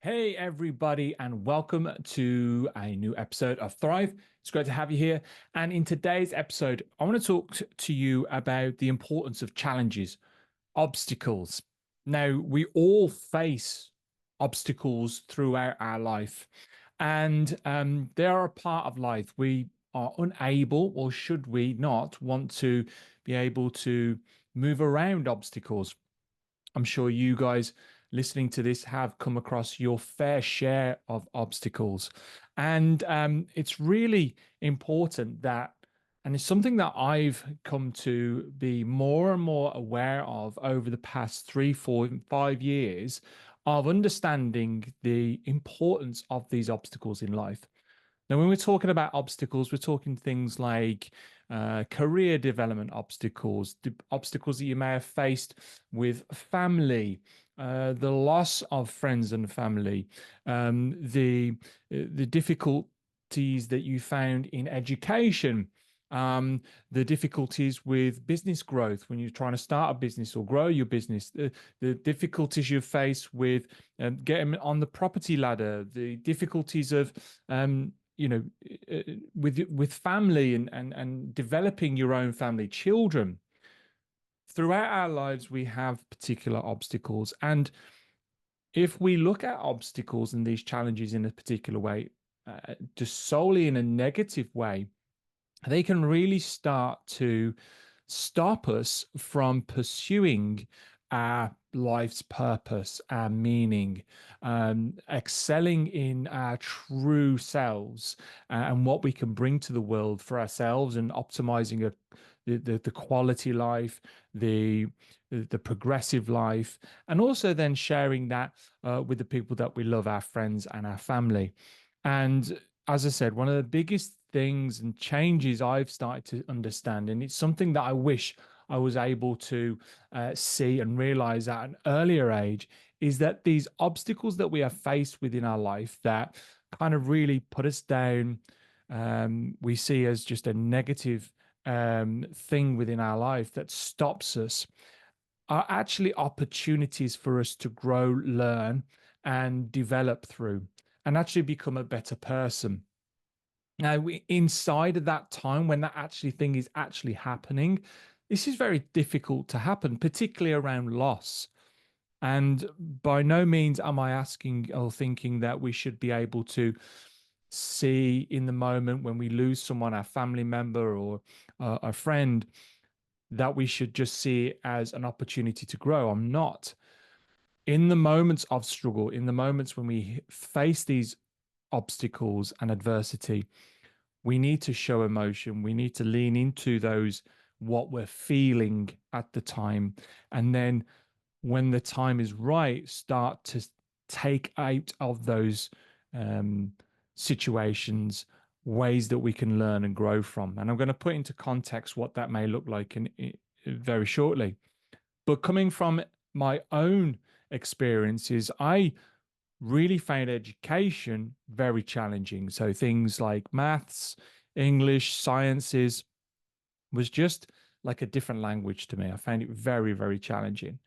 Hey, everybody, and welcome to a new episode of Thrive. It's great to have you here. And in today's episode, I want to talk to you about the importance of challenges, obstacles. Now, we all face obstacles throughout our life, and they are a part of life. We are unable, or should we not, want to be able to move around obstacles. I'm sure you guys listening to this have come across your fair share of obstacles. And it's really important that, and it's something that I've come to be more and more aware of over the past 3, 4, 5 years of understanding the importance of these obstacles in life. Now, when we're talking about obstacles, we're talking things like career development obstacles, obstacles that you may have faced with family, the loss of friends and family, the difficulties that you found in education, the difficulties with business growth when you're trying to start a business or grow your business, the difficulties you face with getting on the property ladder, the difficulties of with family and developing your own family, children. Throughout our lives, we have particular obstacles. And if we look at obstacles and these challenges in a particular way, just solely in a negative way, they can really start to stop us from pursuing our life's purpose, our meaning, excelling in our true selves and what we can bring to the world for ourselves and optimizing the quality life, the progressive life, and also then sharing that with the people that we love, our friends and our family. And as I said, one of the biggest things and changes I've started to understand, and it's something that I wish I was able to see and realize at an earlier age, is that these obstacles that we are faced with in our life that kind of really put us down, we see as just a negative thing within our life that stops us, are actually opportunities for us to grow, learn, and develop through, and actually become a better person. Now, inside of that time when that actually thing is actually happening, this is very difficult to happen, particularly around loss. And by no means am I asking or thinking that we should be able to see in the moment when we lose someone, our family member or a friend, that we should just see it as an opportunity to grow. I'm not. In the moments of struggle, in the moments when we face these obstacles and adversity, we need to show emotion. We need to lean into those, what we're feeling at the time. And then when the time is right, start to take out of those um, situations ways that we can learn and grow from. And I'm going to put into context what that may look like very shortly. But coming from my own experiences, I really found education very challenging. So things like maths, English, sciences was just like a different language to me. I found it very, very challenging.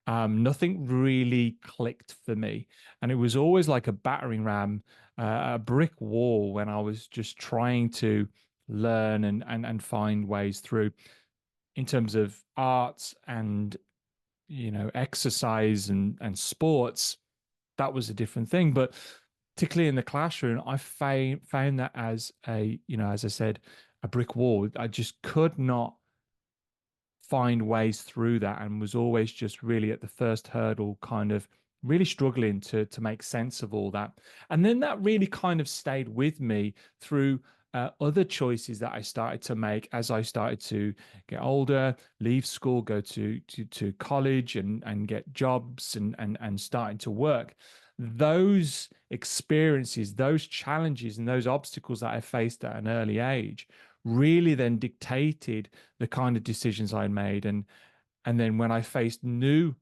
Nothing really clicked for me. And it was always like a battering ram, a brick wall when I was just trying to learn and find ways through in terms of arts and exercise and sports. That was a different thing. But particularly in the classroom, I found that as as I said, a brick wall. I just could not find ways through that and was always just really at the first hurdle, kind of really struggling to make sense of all that. And then that really kind of stayed with me through other choices that I started to make as I started to get older, leave school, go to college and get jobs and starting to work. Those experiences, those challenges, and those obstacles that I faced at an early age really then dictated the kind of decisions I made. And then when I faced new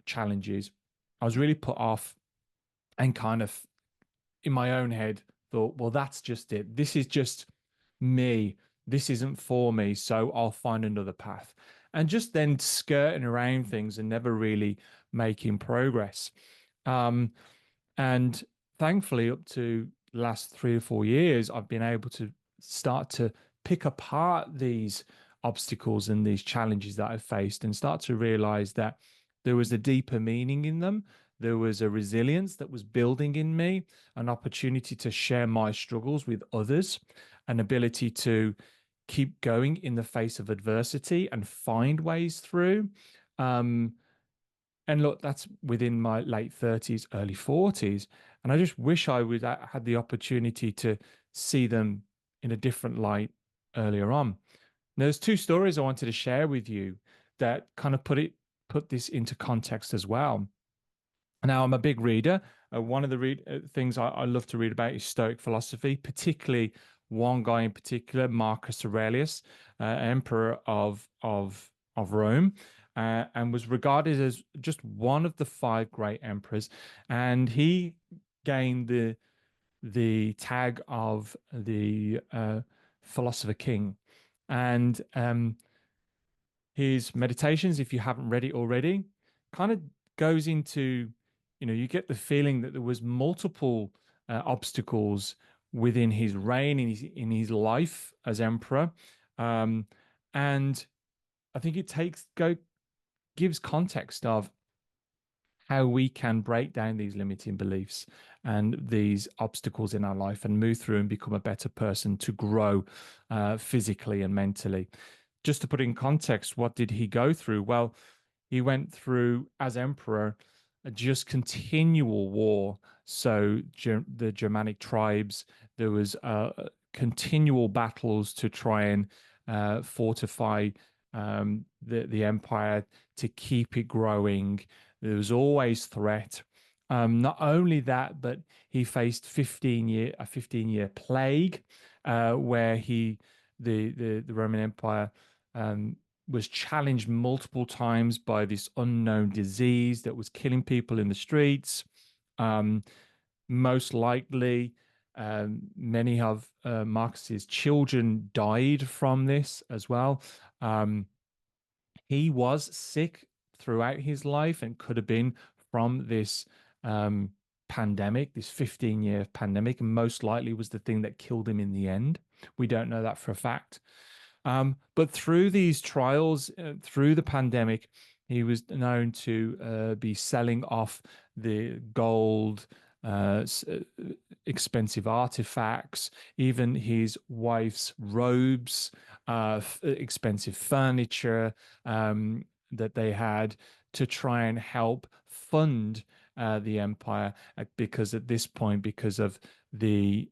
challenges, I was really put off and kind of in my own head thought, well, that's just it. This is just me. This isn't for me. So I'll find another path. And just then skirting around things and never really making progress. Um, And thankfully, up to the last 3 or 4 years, I've been able to start to pick apart these obstacles and these challenges that I've faced and start to realize that there was a deeper meaning in them. There was a resilience that was building in me, an opportunity to share my struggles with others, an ability to keep going in the face of adversity and find ways through. Um, and look, that's within my late 30s, early 40s. And I just wish I would had the opportunity to see them in a different light earlier on. Now, there's two stories I wanted to share with you that kind of put this into context as well. Now, I'm a big reader. One of the things I love to read about is Stoic philosophy, particularly one guy in particular, Marcus Aurelius, emperor of Rome, and was regarded as just one of the five great emperors. And he gained the tag of the philosopher king. And his meditations, if you haven't read it already, kind of goes into, you get the feeling that there was multiple obstacles within his reign, in his life as emperor. Um, and I think it gives context of how we can break down these limiting beliefs and these obstacles in our life and move through and become a better person to grow physically and mentally. Just to put it in context, what did he go through? Well, he went through, as emperor, a just continual war. So the Germanic tribes, there was continual battles to try and fortify the empire, to keep it growing. There was always threat. Not only that, but he faced a 15-year plague, where the Roman Empire was challenged multiple times by this unknown disease that was killing people in the streets. Most likely, many of Marcus's children died from this as well. He was sick throughout his life and could have been from this pandemic, this 15-year pandemic, and most likely was the thing that killed him in the end. We don't know that for a fact. But through these trials, through the pandemic, he was known to be selling off the gold, expensive artifacts, even his wife's robes, expensive furniture that they had, to try and help fund the empire, because at this point, because of the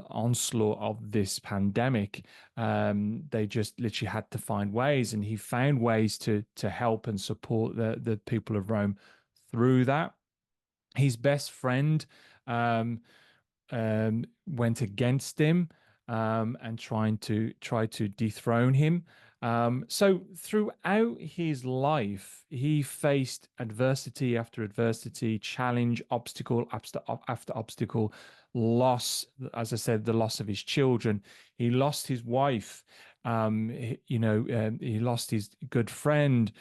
onslaught of this pandemic, they just literally had to find ways, and he found ways to help and support the people of Rome through that. His best friend went against him, and try to dethrone him. So throughout his life, he faced adversity after adversity, challenge, obstacle after obstacle, loss. As I said, the loss of his children. He lost his wife. He lost his good friend.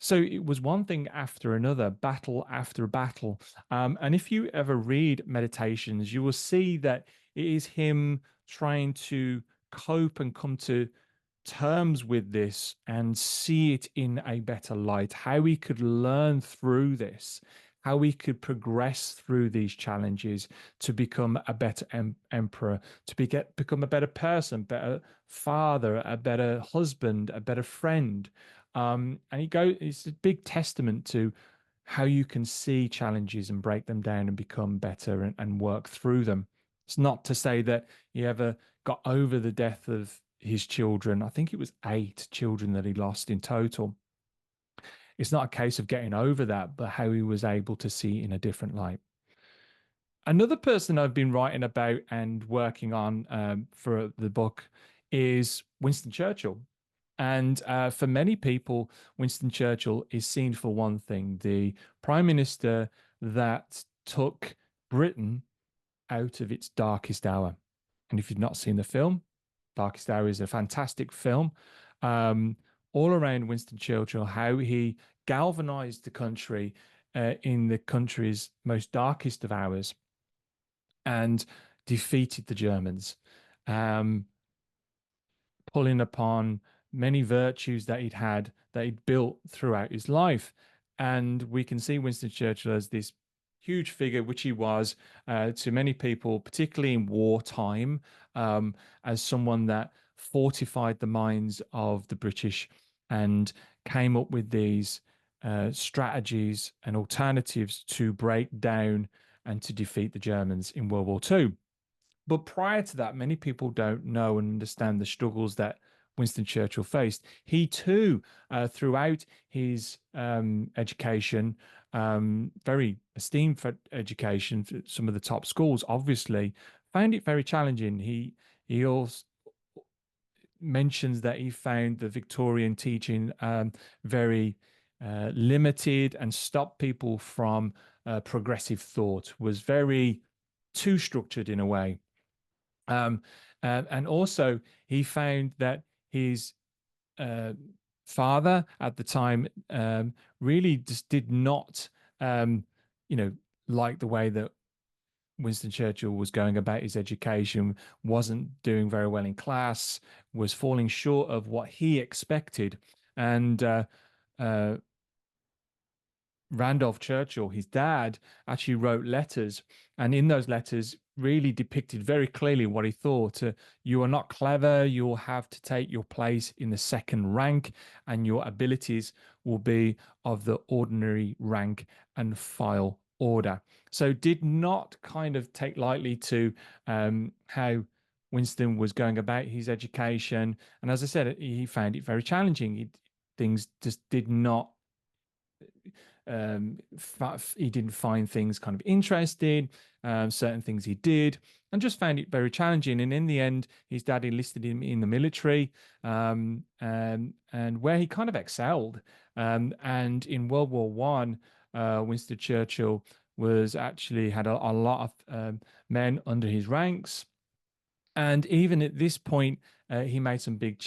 So it was one thing after another, battle after battle. And if you ever read Meditations, you will see that it is him trying to cope and come to terms with this and see it in a better light, how we could learn through this, how we could progress through these challenges to become a better emperor, to become a better person, better father, a better husband, a better friend. It's a big testament to how you can see challenges and break them down and become better and work through them. It's not to say that he ever got over the death of his children. I think it was 8 children that he lost in total. It's not a case of getting over that, but how he was able to see in a different light. Another person I've been writing about and working on for the book is Winston Churchill. And for many people, Winston Churchill is seen for one thing, the prime minister that took Britain out of its darkest hour. And if you've not seen the film, Darkest Hour is a fantastic film, all around Winston Churchill, how he galvanized the country, in the country's most darkest of hours and defeated the Germans, um, pulling upon many virtues that he'd built throughout his life. And we can see Winston Churchill as this huge figure, which he was to many people, particularly in wartime, as someone that fortified the minds of the British and came up with these strategies and alternatives to break down and to defeat the Germans in World War II. But prior to that, many people don't know and understand the struggles that Winston Churchill faced. He too, throughout his education, very esteemed for education, for some of the top schools, obviously, found it very challenging. He also mentions that he found the Victorian teaching very limited and stopped people from progressive thought, was very too structured in a way. And also, he found that his uh, father at the time really just did not, um, like the way that Winston Churchill was going about his education, wasn't doing very well in class, was falling short of what he expected. And uh, Randolph Churchill, his dad, actually wrote letters, and in those letters, really depicted very clearly what he thought. You are not clever, you'll have to take your place in the second rank, and your abilities will be of the ordinary rank and file order. So, did not kind of take lightly to how Winston was going about his education. And as I said, he found it very challenging. Things just did not he didn't find things kind of interesting, certain things he did, and just found it very challenging. And in the end, his dad enlisted him in the military, and where he kind of excelled. And in World War One, Winston Churchill was actually had a lot of men under his ranks. And even at this point, he made some big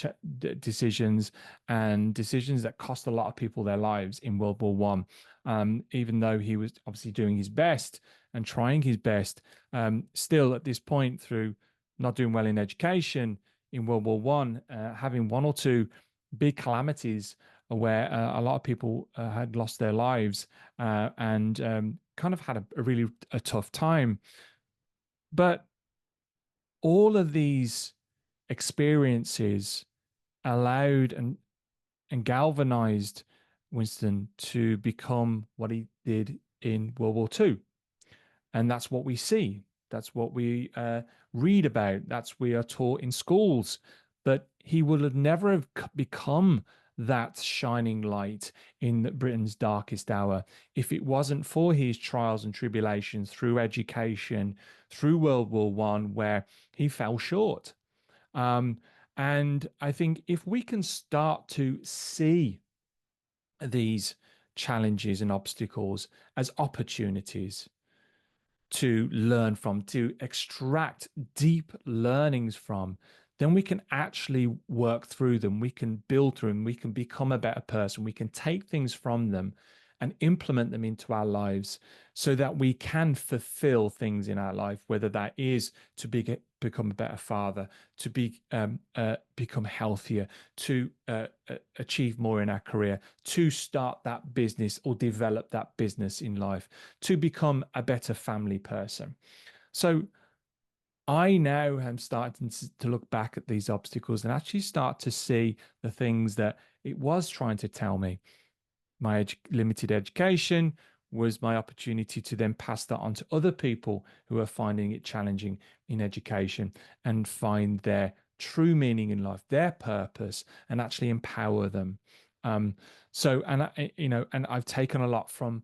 decisions and decisions that cost a lot of people their lives in World War One. Even though he was obviously doing his best and trying his best, still at this point, through not doing well in education in World War One, having one or two big calamities where a lot of people had lost their lives and kind of had a really tough time. But all of these experiences allowed and galvanized Winston to become what he did in World War II. And that's what we see. That's what we read about. That's we are taught in schools. But he would have never have become that shining light in Britain's darkest hour if it wasn't for his trials and tribulations through education, through World War One, where he fell short. Um, and I think if we can start to see these challenges and obstacles as opportunities to learn from, to extract deep learnings from, then we can actually work through them. We can build through them. We can become a better person. We can take things from them and implement them into our lives so that we can fulfill things in our life, whether that is to become a better father, to become healthier, to achieve more in our career, to start that business or develop that business in life, to become a better family person. So I now am starting to look back at these obstacles and actually start to see the things that it was trying to tell me. My limited education was my opportunity to then pass that on to other people who are finding it challenging in education and find their true meaning in life, their purpose, and actually empower them. And I've taken a lot from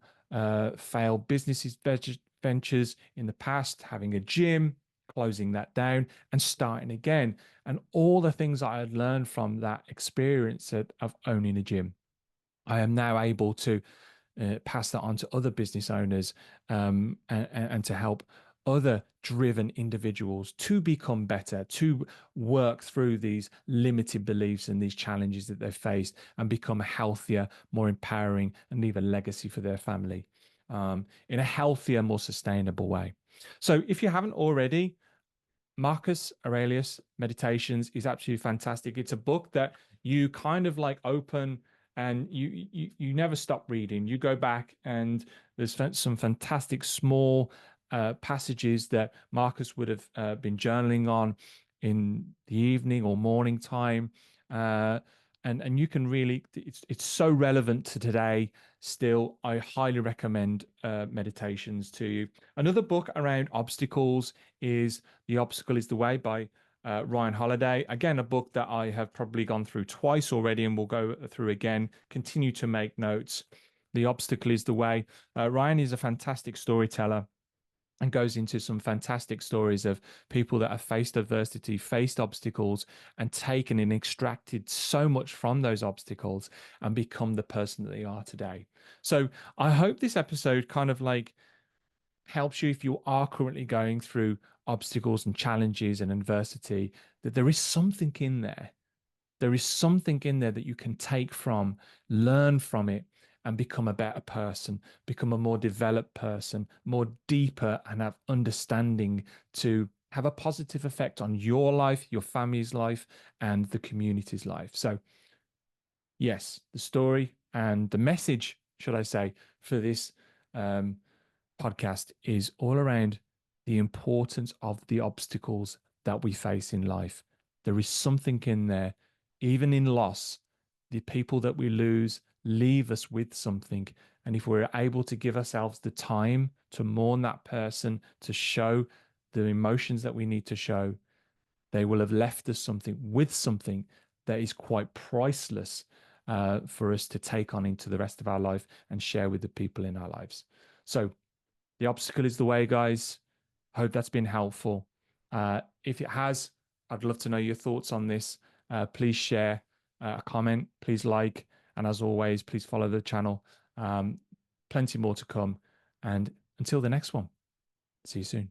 failed businesses, ventures in the past, having a gym, closing that down and starting again, and all the things I had learned from that experience of owning a gym. I am now able to pass that on to other business owners and to help other driven individuals to become better, to work through these limited beliefs and these challenges that they've faced and become healthier, more empowering, and leave a legacy for their family. in a healthier, more sustainable way. So if you haven't already, Marcus Aurelius Meditations is absolutely fantastic. It's a book that you kind of like open and you never stop reading. You go back and there's some fantastic small passages that Marcus would have been journaling on in the evening or morning time. And you can really, it's so relevant to today still. I highly recommend Meditations to you. Another book around obstacles is The Obstacle is the Way by Ryan Holiday. Again, a book that I have probably gone through twice already and will go through again. Continue to make notes. The Obstacle is the Way. Ryan is a fantastic storyteller and goes into some fantastic stories of people that have faced adversity, faced obstacles, and taken and extracted so much from those obstacles and become the person that they are today. So I hope this episode kind of like helps you if you are currently going through obstacles and challenges and adversity, that there is something in there. There is something in there that you can take from, learn from it, and become a better person, become a more developed person, more deeper, and have understanding to have a positive effect on your life, your family's life, and the community's life. So, yes, the story and the message, should I say, for this podcast is all around the importance of the obstacles that we face in life. There is something in there, even in loss. The people that we lose leave us with something. And if we're able to give ourselves the time to mourn that person, to show the emotions that we need to show, they will have left us something with something that is quite priceless for us to take on into the rest of our life and share with the people in our lives. So the obstacle is the way, guys. Hope that's been helpful. If it has, I'd love to know your thoughts on this. Please share a comment, please like, and as always, please follow the channel. Plenty more to come. And until the next one, see you soon.